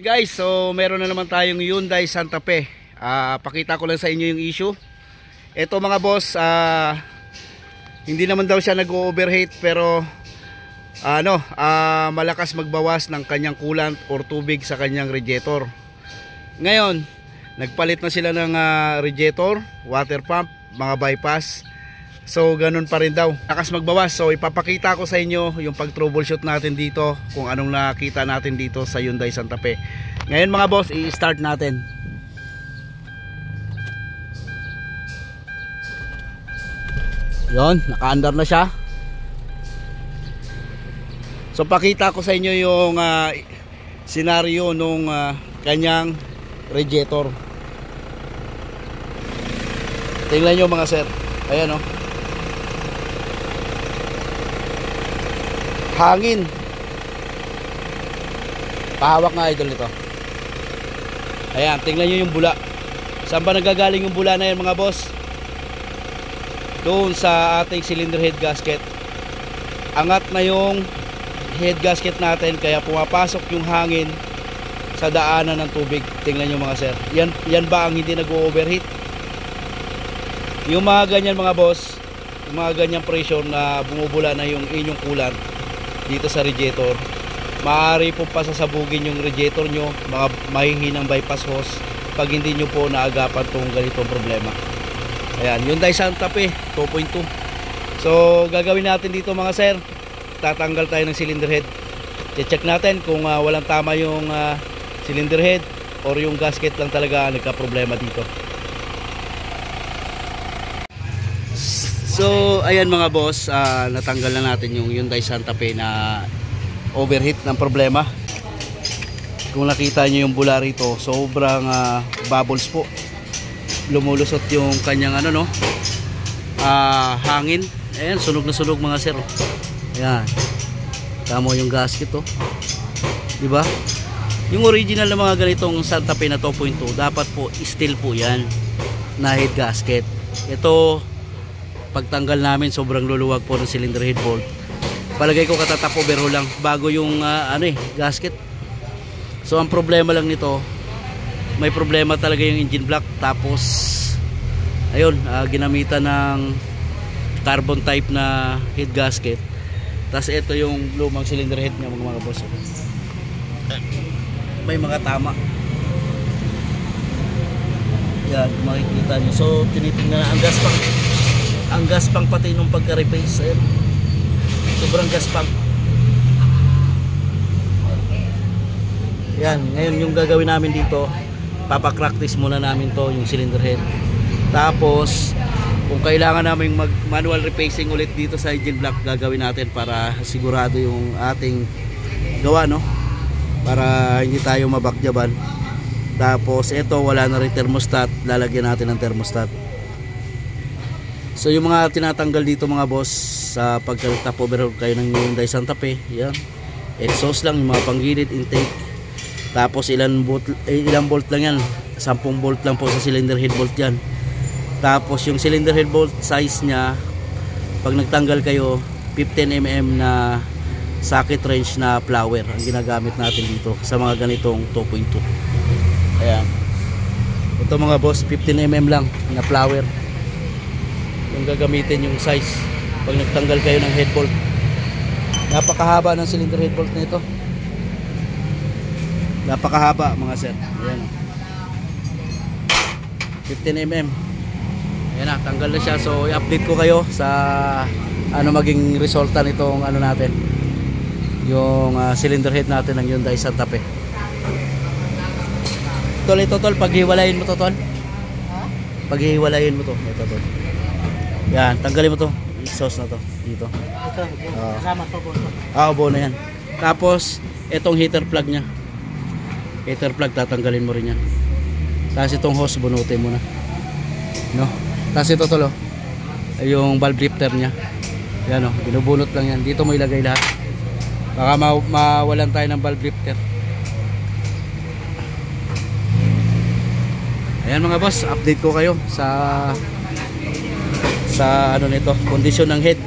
Guys, so meron na naman tayong Hyundai Santa Fe. Pakita ko lang sa inyo yung issue. Ito mga boss, hindi naman daw siya nag-overheat, pero malakas magbawas ng kanyang coolant or tubig sa kanyang radiator. Ngayon, nagpalit na sila ng radiator, water pump, mga bypass. So ganun pa rin daw, lakas magbawas. So ipapakita ko sa inyo yung pag troubleshoot natin dito, kung anong nakita natin dito sa Hyundai Santa Fe. Ngayon mga boss, i-start natin. Yon, naka-under na siya. So pakita ko sa inyo yung senaryo nung kanyang radiator. Tingnan nyo mga sir. Ayan o. Hangin. Pahawak nga idol nito. Ayan, tingnan nyo yung bula. Saan ba nagagaling yung bula na yan mga boss? Doon sa ating cylinder head gasket. Angat na yung head gasket natin, kaya pumapasok yung hangin sa daanan ng tubig. Tingnan nyo mga sir. Yan ba ang hindi nag-overheat? Yung mga ganyan mga boss, yung mga ganyan pressure na bumubula na yung inyong coolant dito sa radiator, maaari po pasasabugin yung radiator nyo, mga mahihinang bypass hose, pag hindi nyo po naagapan tong ganitong problema. Ayan, Hyundai Santa Fe 2.2. So gagawin natin dito mga sir, tatanggal tayo ng cylinder head. Check natin kung walang tama yung cylinder head or yung gasket lang talaga nagka-problema dito. So ayan mga boss, natanggal na natin yung Hyundai Santa Fe na overheat ng problema. Kung nakita nyo yung bula rito, sobrang bubbles po. Lumulusot yung kanyang hangin. Ayan, sunog na sunog mga sir. Ayan, tamo yung gasket diba? Yung original na mga ganitong Santa Fe na 2.2, dapat po steel po yan na head gasket. Ito, pagtanggal namin, sobrang luluwag po ng cylinder head bolt. Palagay ko katatap overhaul lang bago yung gasket. So ang problema lang nito, may problema talaga yung engine block. Tapos ayun, ginamitan ng carbon type na head gasket. Tapos ito yung lumang cylinder head niya mga boss. May mga tama. Yan, makikita nyo. So tinitingnan na ang gas pang. Ang gas pang pati nung pagka-replace. Ayan, sobrang gas pang. Yan, ngayon yung gagawin namin dito, papapractice muna namin to, yung cylinder head. Tapos kung kailangan namin mag manual replacing ulit dito sa engine block, gagawin natin para sigurado yung ating gawa, para hindi tayo mabakjaban. Tapos ito, wala na rin thermostat, lalagyan natin ng thermostat. So yung mga tinatanggal dito mga boss, sa pagka-top overhaul kayo ng Hyundai Santa Fe, yan, exhaust lang, yung mga panggilid, intake. Tapos ilang bolt lang yan, 10 bolt lang po sa cylinder head bolt yan. Tapos yung cylinder head bolt size nya, pag nagtanggal kayo, 15mm na socket wrench na flower ang ginagamit natin dito sa mga ganitong 2.2. Ayan, ito mga boss, 15mm lang na flower yung gagamitin, yung size pag nagtanggal kayo ng head bolt. Napakahaba ng cylinder head bolt nito, napakahaba mga sir. Ayan, 15mm. Ayan na, tanggal na siya. So i-update ko kayo sa maging resulta nitong natin, yung cylinder head natin ng Hyundai Santa Fe. Ito tol, paghiwalayin mo to tol, paghiwalayin mo to, ito tol. Yan, tanggalin mo to, exhaust na to dito. Ito, kasama to bono. Bono yan. Tapos itong heater plug nya, heater plug, tatanggalin mo rin yan. Tapos itong hose, bunutin mo na, Tapos ito tol, yung valve lifter nya, yan binubunot lang yan. Dito mo ilagay lahat, baka mawalan tayo ng valve lifter. Ayan mga boss, update ko kayo sa nito, kondisyon ng head.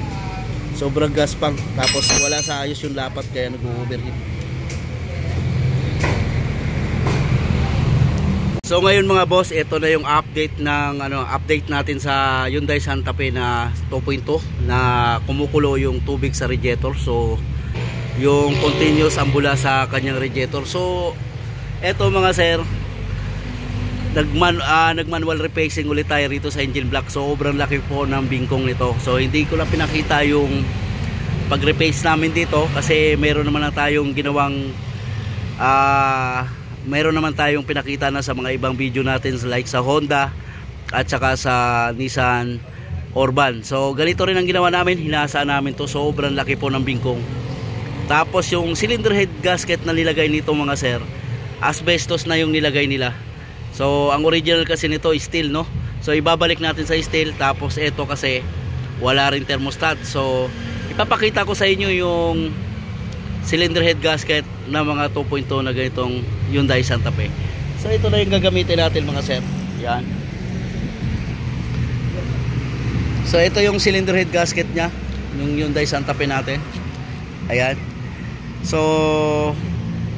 Sobrang gas pang, tapos wala sa ayos yung lapat, kaya nag-overheat. So ngayon mga boss, ito na yung update ng update natin sa Hyundai Santa Fe na 2.2 na kumukulo yung tubig sa radiator. So yung continuous ambula sa kanyang radiator. So ito mga sir, nag-manual replacing ulit tayo rito sa engine block. So sobrang laki po ng bingkong nito. So hindi ko lang pinakita yung pag-replace namin dito kasi meron naman na tayong ginawang meron naman tayong pinakita na sa mga ibang video natin like sa Honda at saka sa Nissan Orban. So ganito rin ang ginawa namin, hinasa namin to. Sobrang laki po ng bingkong. Tapos yung cylinder head gasket na nilagay nito mga sir, asbestos na yung nilagay nila. So ang original kasi nito is steel, no? So ibabalik natin sa steel. Tapos ito kasi wala rin thermostat. So ipapakita ko sa inyo yung cylinder head gasket na mga 2.2 na ganitong Hyundai Santa Fe. So ito na yung gagamitin natin mga sir. Yan. So ito yung cylinder head gasket nya, yung Hyundai Santa Fe natin. Ayan. So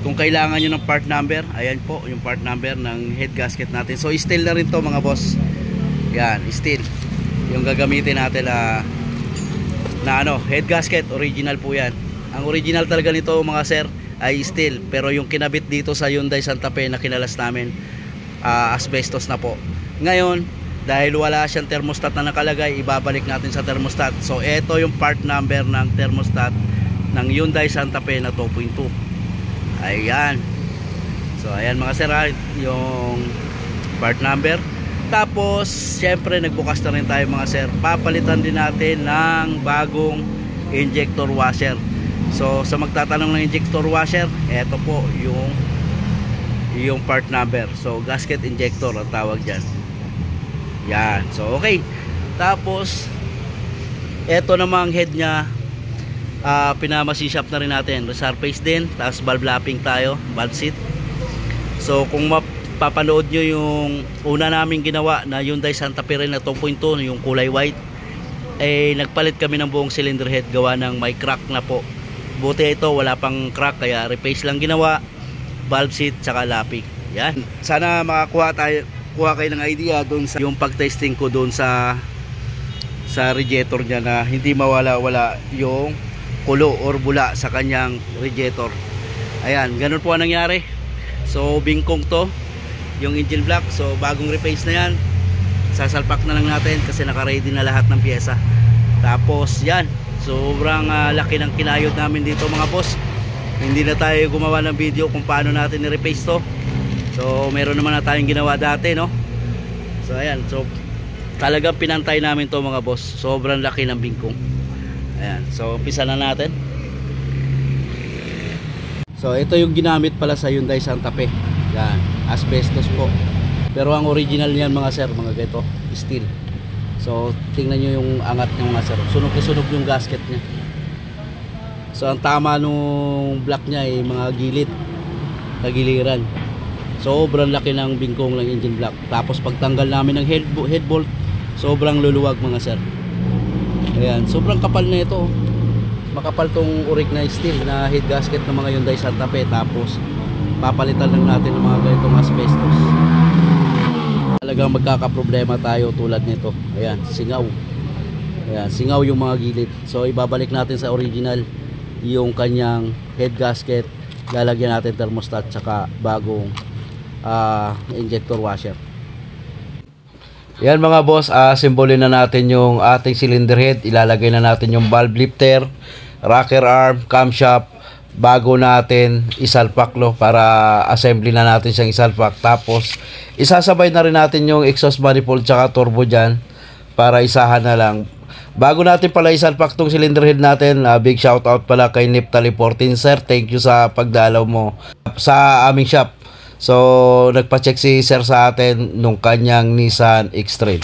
kung kailangan nyo ng part number, ayan po yung part number ng head gasket natin. So steel na rin to mga boss. Yan, steel yung gagamitin natin na head gasket. Original po yan. Ang original talaga nito mga sir ay steel, pero yung kinabit dito sa Hyundai Santa Fe na kinalas namin, asbestos na po. Ngayon dahil wala siyang thermostat na nakalagay, ibabalik natin sa thermostat. So ito yung part number ng thermostat ng Hyundai Santa Fe na 2.2. Ayan. So ayan mga sir, yung part number. Tapos syempre nagbukas na rin tayo mga sir. Papalitan din natin ng bagong injector washer. So sa magtatanong ng injector washer, eto po yung part number. So gasket injector ang tawag dyan. Yan. So okay. Tapos eto namang head nya, pinamasi-shop na rin natin. Resurface din. Tapos valve lapping tayo, valve seat. So kung mapapanood nyo yung una namin ginawa na Hyundai Santa Fe rin na 2.2, yung kulay white, nagpalit kami ng buong cylinder head, gawa ng may crack na po. Buti ito wala pang crack, kaya replace lang ginawa, valve seat tsaka lapping. Yan. Sana makakuha kayo ng idea doon sa yung pag-testing ko doon sa radiator niya, na hindi mawala-wala yung kulo or bula sa kanyang radiator. Ayan, ganun po ang nangyari. So bingkong to yung engine block. So bagong replace na yan. Sasalpak na lang natin kasi naka-ready na lahat ng pyesa. Tapos yan, sobrang laki ng kinayod namin dito mga boss. Hindi na tayo gumawa ng video kung paano natin i-replace to. So meron naman na tayong ginawa dati, no? So ayan, so talagang pinantay namin to mga boss. Sobrang laki ng bingkong. Ayan, so umpisa na natin. So ito yung ginamit pala sa Hyundai Santa Fe. Yan, asbestos po. Pero ang original niyan mga sir, mga ganito, steel. So tingnan nyo yung angat ng mga sir. Sunog na sunog yung gasket niya. So ang tama nung block niya ay mga gilid, tagiliran. Sobrang laki ng bingkong ng engine block. Tapos pagtanggal namin ng head bolt, sobrang luluwag mga sir. Ayan, sobrang kapal na ito. Makapal tong urig na steel na head gasket ng mga Hyundai Santa Fe. Tapos papalitan lang natin ng mga ganitong asbestos. Talagang magkakaproblema tayo tulad nito. Ayan, singaw. Ayan, singaw yung mga gilid. So ibabalik natin sa original yung kanyang head gasket. Lalagyan natin thermostat tsaka bagong injector washer. Yan mga boss, simbolin na natin yung ating cylinder head. Ilalagay na natin yung valve lifter, rocker arm, camshaft, bago natin isalpak para assembly na natin siyang isalpak. Tapos isasabay na rin natin yung exhaust manifold tsaka turbo dyan para isahan na lang. Bago natin pala isalpak tong cylinder head natin, big shout out pala kay Neptali 14 sir. Thank you sa pagdalaw mo sa aming shop. So nagpa-check si sir sa atin nung kanyang Nissan X-Trail.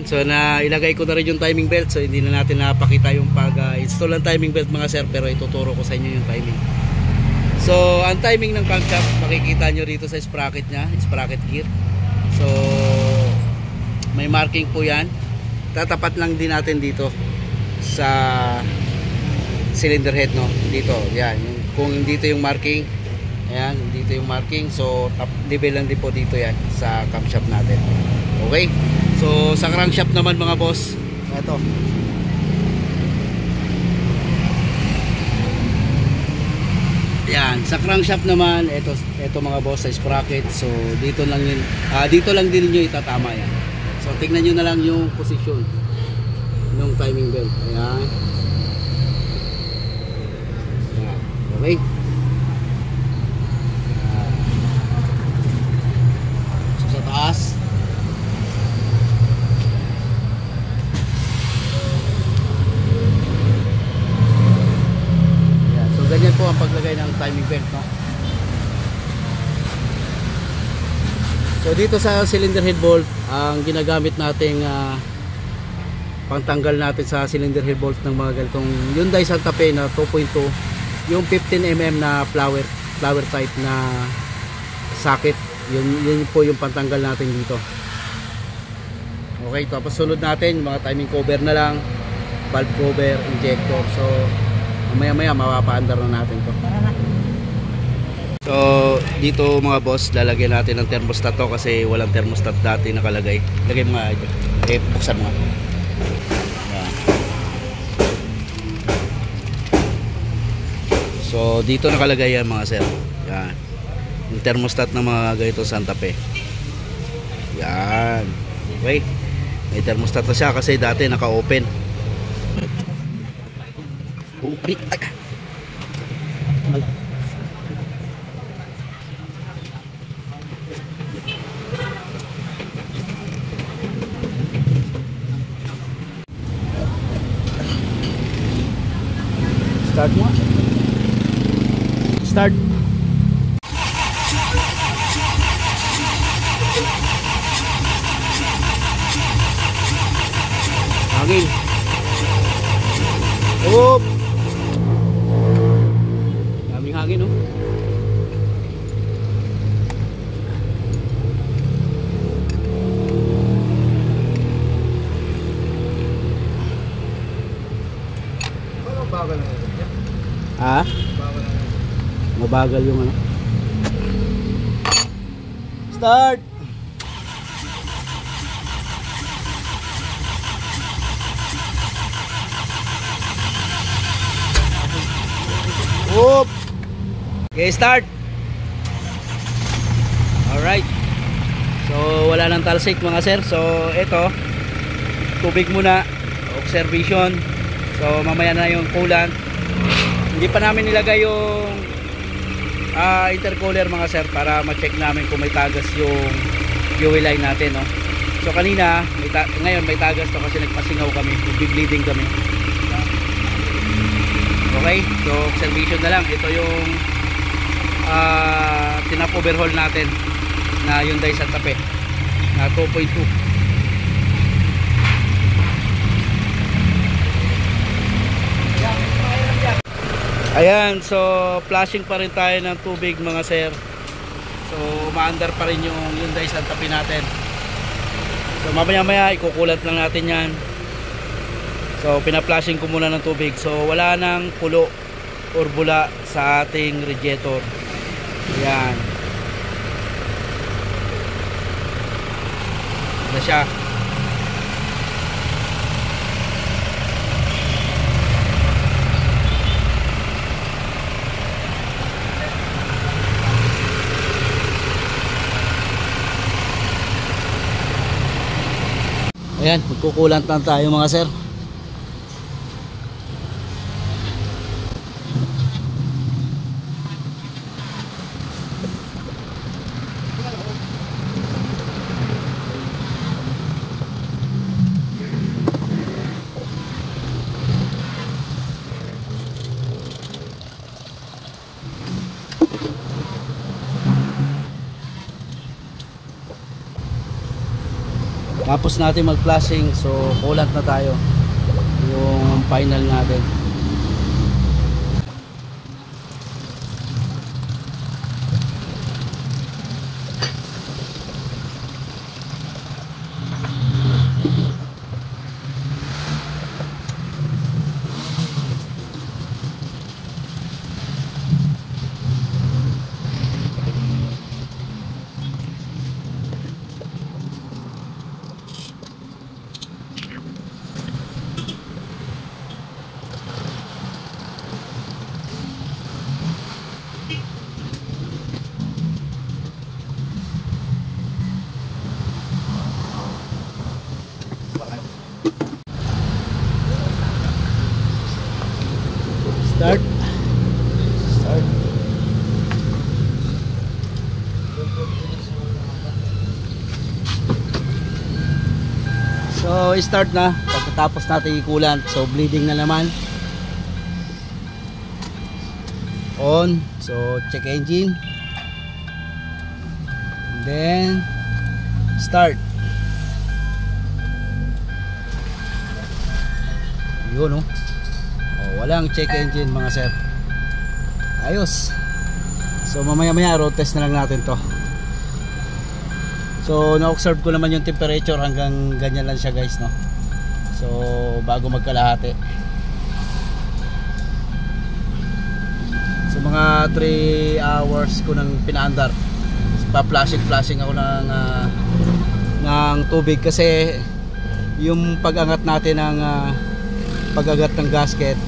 Ayan, so na ilagay ko na rin yung timing belt. So hindi na natin napakita yung pag-install ng timing belt mga sir, pero ituturo ko sa inyo yung timing. So ang timing ng camshaft makikita nyo rito sa sprocket nya, sprocket gear. So may marking po yan. Tatapat lang din natin dito sa cylinder head, no? Dito, yan. Kung dito yung marking, ayan, dito yung marking. So top level lang din po dito yan sa camshaft natin. Okay? So sa crankshaft naman mga boss, ito. Yan, sa crankshaft naman, ito mga boss sa sprocket. So dito lang din niyo itatama yan. So tingnan niyo na lang yung position ng timing belt. Ayan. Ayan. Okay? Ayan. So sa taas, ganyan po ang paglagay ng timing belt, no? So dito sa cylinder head bolt, ang ginagamit nating pangtanggal natin sa cylinder head bolt ng mga ganitong Hyundai Santa Fe na 2.2, yung 15mm na flower type na socket, yun po yung pantanggal natin dito. Okay, tapos sunod natin mga timing cover na lang, valve cover, injector. So maya mapapaandar na natin to. So dito mga boss, lalagyan natin ng thermostat to kasi walang thermostat dati nakalagay. Lagay mo nga ito. Buksan mo nga. Yan. So dito nakalagay yan mga sir. Yan. Yung thermostat ng mga ganito Santa Fe. Yan. Okay. May thermostat na siya kasi dati naka-open. Start mo. Start. Hangin. Up. Daming hangin, no? Ah? Mabagal yung ano. Start. Whoop. Okay, start. Alright. So wala nang talsik mga sir. So ito, tubig muna, observation. So mamaya na yung coolant. Hindi pa namin nilagay yung intercooler mga sir para ma-check namin kung may tagas yung fuel line natin, no? So kanina, ngayon may tagas to kasi nagpasingaw kami, bleeding kami. Okay, so observation na lang. Ito yung tinap overhaul natin na Hyundai Santa Fe na 2.2. Ayan, so flashing pa rin tayo ng tubig mga sir. So umaandar pa rin yung Hyundai Santa Fe natin. So mamaya ikukulat lang natin yan. So pina-flashing ko muna ng tubig. So wala nang pulo or bula sa ating radiator. Ayan. Na siya. Ayan, magkukulant lang tayo mga sir. Tapos natin mag flashing, so coolant na tayo yung final natin. Start. So start na. Pagkatapos natin i-coolant, so bleeding na naman. On. So check engine. And then start. Yun, oh. Walang check engine mga sir. Ayos. So mamaya road test na lang natin to. So na-observe ko naman yung temperature, hanggang ganyan lang siya guys, no. So bago magkalahati. So mga 3 hours ko nang pinaandar. Pa-flashing ako ng tubig kasi yung pag-angat natin ng pag-agat ng gasket,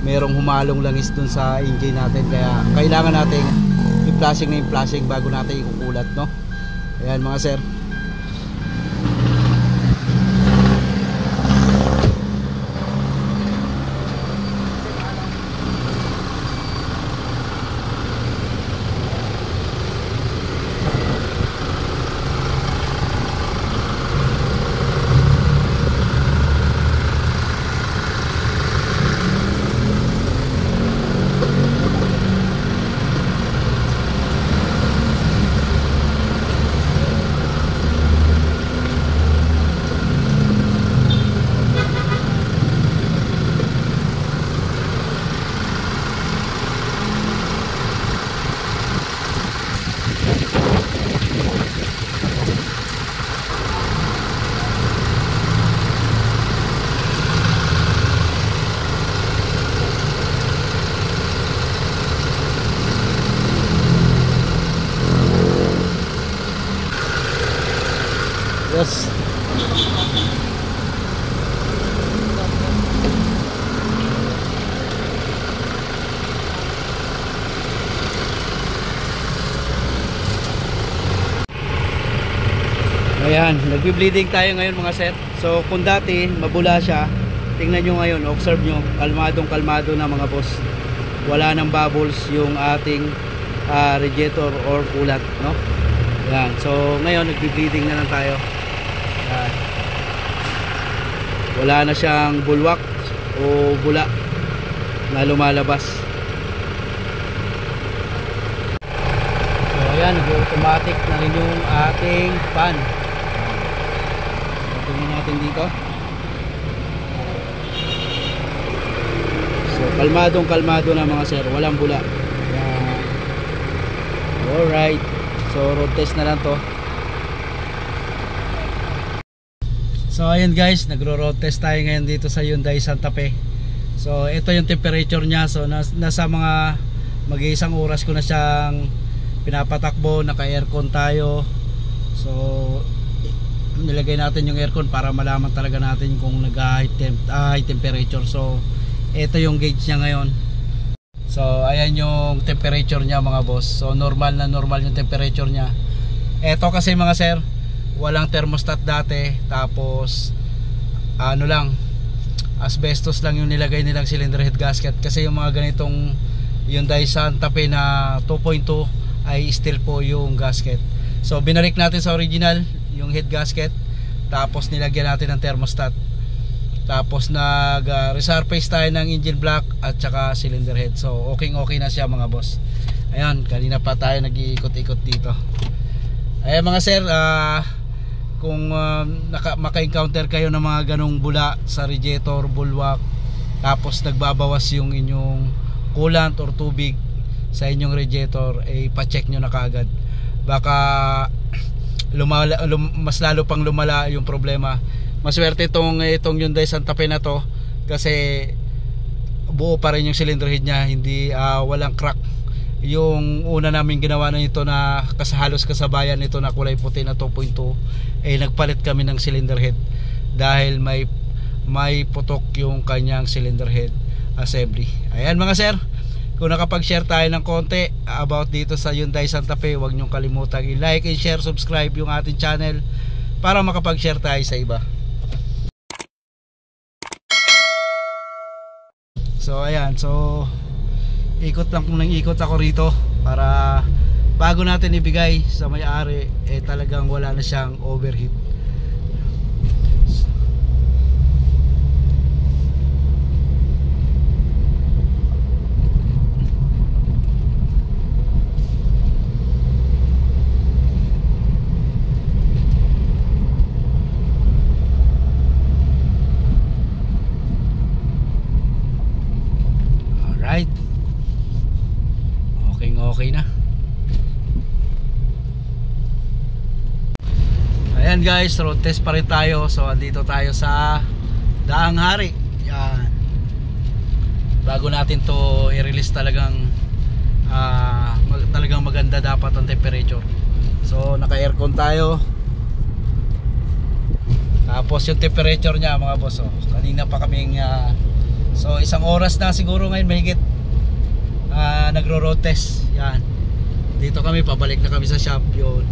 merong humalong langis dun sa engine natin, kaya kailangan natin i-flashing na yung flashing bago natin ikukulat, no. Ayan mga sir. Yes. Ayan, nagbi-bleeding tayo ngayon mga sir. So kung dati mabula siya, tingnan nyo ngayon, observe nyo, kalmadong-kalmado na mga boss. Wala nang bubbles yung ating radiator or coolant, no? Ayan, so ngayon nagbi-bleeding na lang tayo. Ayan. Wala na siyang bulwak o bula na lumalabas. So ayan, nag-automatic na rin yung ating fan. Tingnan natin dito. So kalmadong-kalmado na mga sir, walang bula. Ayan. Alright, so road test na lang to. So ayan guys, nagro-road test tayo ngayon dito sa Hyundai Santa Fe. So ito yung temperature niya. So nasa mga mag-iisang oras ko na siyang pinapatakbo, naka-aircon tayo. So nilagay natin yung aircon para malaman talaga natin kung high temperature. So ito yung gauge niya ngayon. So ayan yung temperature niya mga boss. So normal na normal yung temperature niya. Ito kasi mga sir, walang thermostat dati, tapos ano lang, asbestos lang yung nilagay nilang cylinder head gasket, kasi yung mga ganitong Hyundai Santa Fe na 2.2 ay steel po yung gasket. So binalik natin sa original yung head gasket, tapos nilagyan natin ng thermostat, tapos nag resurface tayo ng engine block at saka cylinder head. So okay na siya mga boss. Ayan, kanina pa tayo nag-iikot-ikot dito. Ayan mga sir, kung maka-encounter kayo ng mga ganong bula sa radiator, bulwark, tapos nagbabawas yung inyong coolant or tubig sa inyong radiator, pa-check nyo na kaagad. Baka mas lalo pang lumala yung problema. Maswerte itong Hyundai Santa Fe na to kasi buo pa rin yung cylinder head nya, hindi walang crack. Yung una namin ginawa na ito na halos kasabayan nito na kulay puti na 2.2, nagpalit kami ng cylinder head dahil may putok yung kanyang cylinder head assembly. Ayan mga sir, kung nakapag-share tayo ng konti about dito sa Hyundai Santa Fe, huwag nyong kalimutan i-like and share, subscribe yung ating channel para makapag-share tayo sa iba. So ayan, ikot lang kung nang ikot ako rito para bago natin ibigay sa may-ari, talagang wala na siyang overheat. Alright, okay na. Ayan guys, road test pa rin tayo. So andito tayo sa Daang Hari. Yan, bago natin to i-release talagang maganda dapat ang temperature. So naka aircon tayo, tapos yung temperature nya mga boss, kanina pa kaming so isang oras na siguro ngayon mahigit nagro-road test. Yan, dito kami, pabalik na kami sa shop. Yun,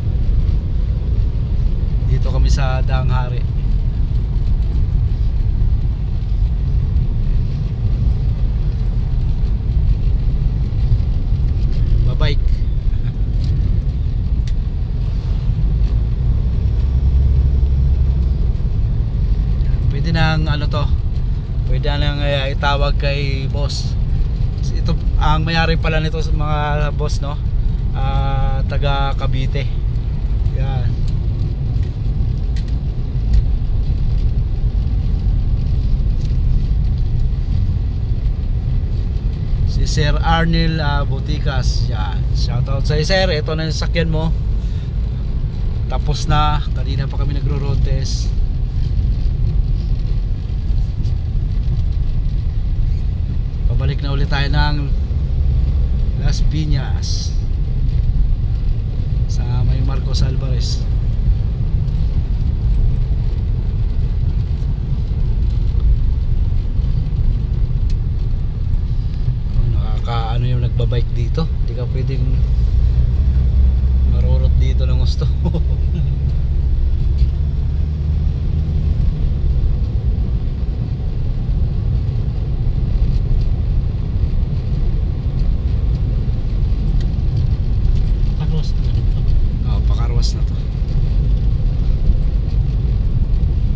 dito kami sa Daang Hari. Babike. Pwede nang pwede nang itawag kay boss. Ito ang may-ari pala nito sa mga boss, no? Taga Cavite. Yan. Si Sir Arnel Boticas. Yan. Shoutout sa sir. Ito na yung sakyan mo. Tapos na. Kanina pa kami nagro-road test. Pabalik na ulit tayo ng Las Piñas sa may Marcos Alvarez. Nakakaano yung nagbabike dito. Hindi ka pwedeng marurot dito ng gusto. Pakarwas na to.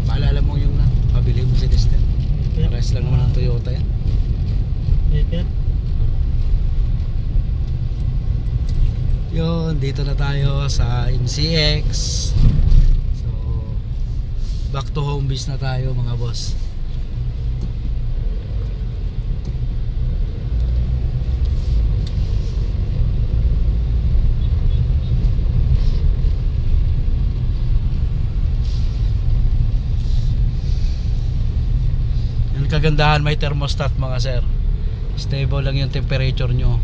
Paalala mo yung pabili mo si Destin. Pares lang naman ang Toyota yan. Yun, dito na tayo sa MCX. So back to home base na tayo mga boss. Kagandahan, may thermostat mga sir. Stable lang yung temperature nyo.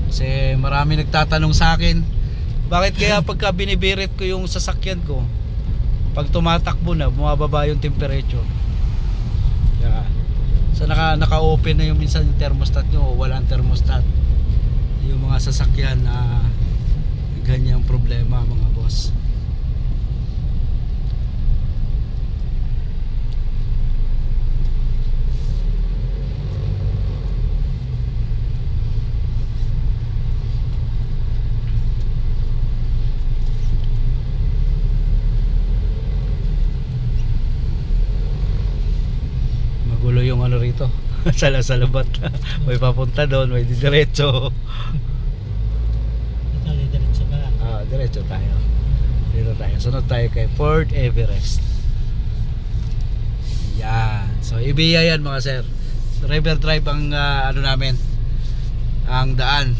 Kasi marami nagtatanong sa akin, bakit kaya pagka binibirit ko yung sasakyan ko, pag tumatakbo na bumababa yung temperature. Yeah. So naka-open na yung minsan yung thermostat nyo o walang thermostat. Yung mga sasakyan na ganyang problema mga boss. Yung rito salabat. May papunta doon, may diretso. Diretso ka. Diretso tayo. Dito tayo. Sunod tayo kay Fort Everest. Yan. So Ibiya yan mga sir. River Drive ang ano namin, ang daan.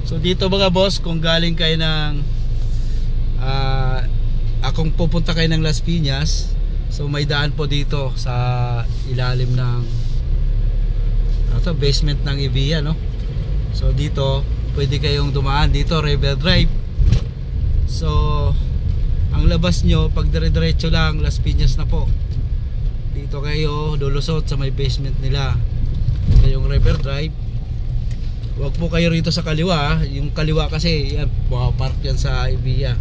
So dito mga boss, kung galing kayo ng akong pupunta kayo ng Las Piñas, so may daan po dito sa ilalim ng basement ng Ibiya, no? So dito pwede kayong dumaan dito, River Drive. So ang labas nyo pag dire-diretso lang Las Piñas na po. Dito kayo lulusot sa may basement nila. Ito yung River Drive. Huwag po kayo rito sa kaliwa. Yung kaliwa kasi yan, park yan sa Ibiya.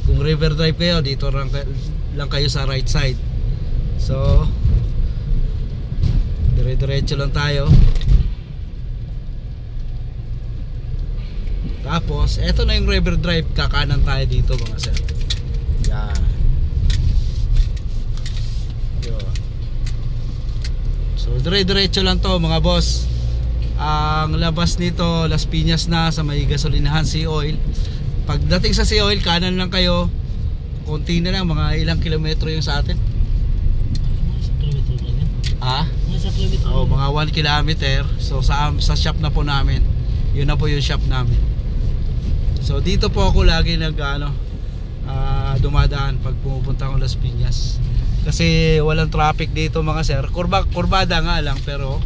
Kung River Drive kayo, dito lang kayo sa right side. So dire-diretso lang tayo. Tapos eto na yung River Drive. Kakanan tayo dito mga sir. Yan. So dire-diretso lang to mga boss. Ang labas nito Las Piñas na sa may gasolinahan Sea Oil. Pagdating sa Sea Oil, kanan lang kayo. Konti na lang, mga ilang kilometro yung sa atin. Oh, mga 1 kilometer. So sa shop na po namin. Yun na po yung shop namin. So dito po ako lagi dumadaan pag pumupunta akong Las Piñas. Kasi walang traffic dito mga sir. Kurbada nga lang, pero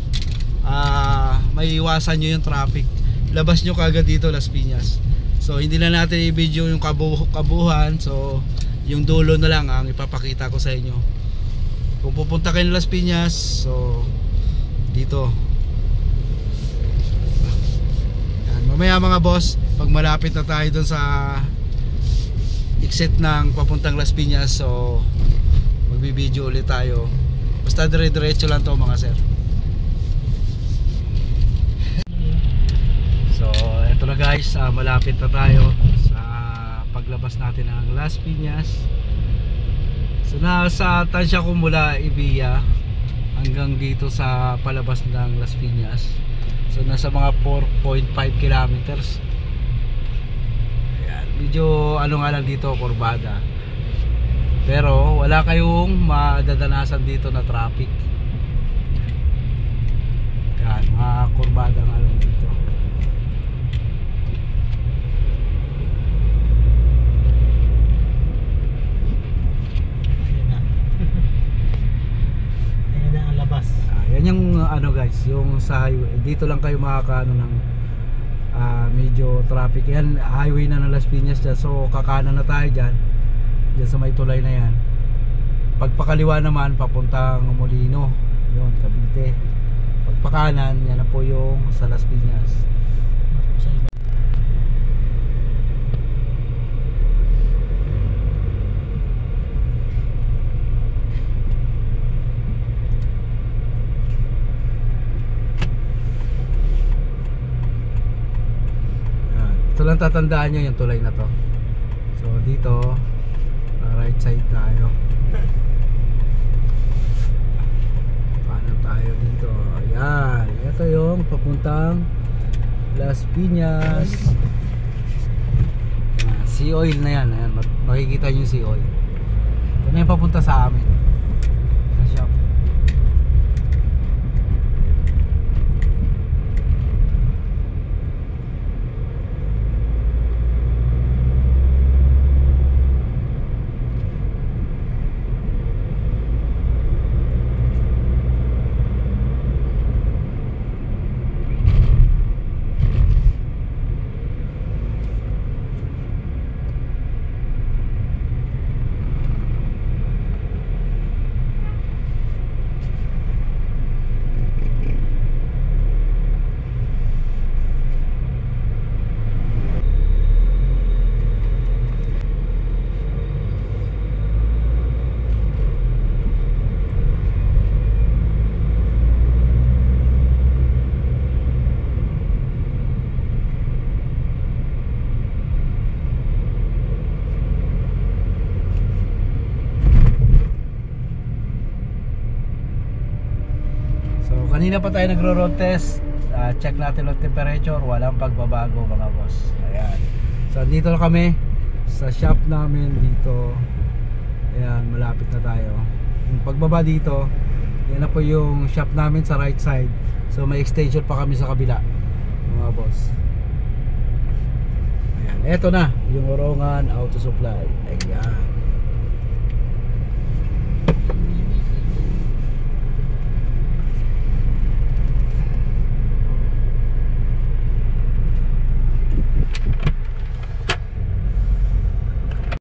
may iwasan nyo yung traffic. Labas nyo kagad dito Las Piñas. So hindi na natin i-video yung kabuhan. So yung dulo na lang ang ipapakita ko sa inyo. Kung pupunta kayo ng Las Piñas, so dito. Yan. Mamaya mga boss, pag malapit na tayo dun sa exit ng papuntang Las Piñas, so magbibideo ulit tayo. Basta dire-diretso lang to mga sir. So eto na guys, malapit na tayo sa paglabas natin ng Las Piñas. So nasa tansya ko mula Ibiya hanggang dito sa palabas ng Las Piñas. So nasa mga 4.5 kilometers. Ayan, medyo ano nga lang dito, kurbada. Pero wala kayong madadanasan dito na traffic. Yan, mga kurbada nga lang dito. Ayan na ang labas. Yan yung ano guys, yung sa highway. Dito lang kayo makakaano ng medyo traffic. Yan, highway na ng Las Piñas dyan. So kakanan na tayo dyan. Diyan sa may tulay na yan. Pagpakaliwa naman papuntang Molino, yun, Cavite. Pagpakanan, yan na po yung sa Las Piñas. Yan. Ito lang tatandaan nyo yung tulay na to. So dito right side tayo. Kanan tayo dito. Ayan. Ito yung papuntang Las Piñas. Sea Oil na yan. Ayan. Makikita nyo yung Sea Oil. Ito na yung papunta sa amin. Sa shop. Kanina pa tayo nagro-road test. check natin ang temperature, walang pagbabago mga boss. Ayan. So dito na kami sa shop namin dito. Ayan, malapit na tayo. Yung pagbaba dito, yan na po yung shop namin sa right side. So may extension pa kami sa kabila mga boss. Ayan, eto na yung Orongan Auto Supply. Ayan.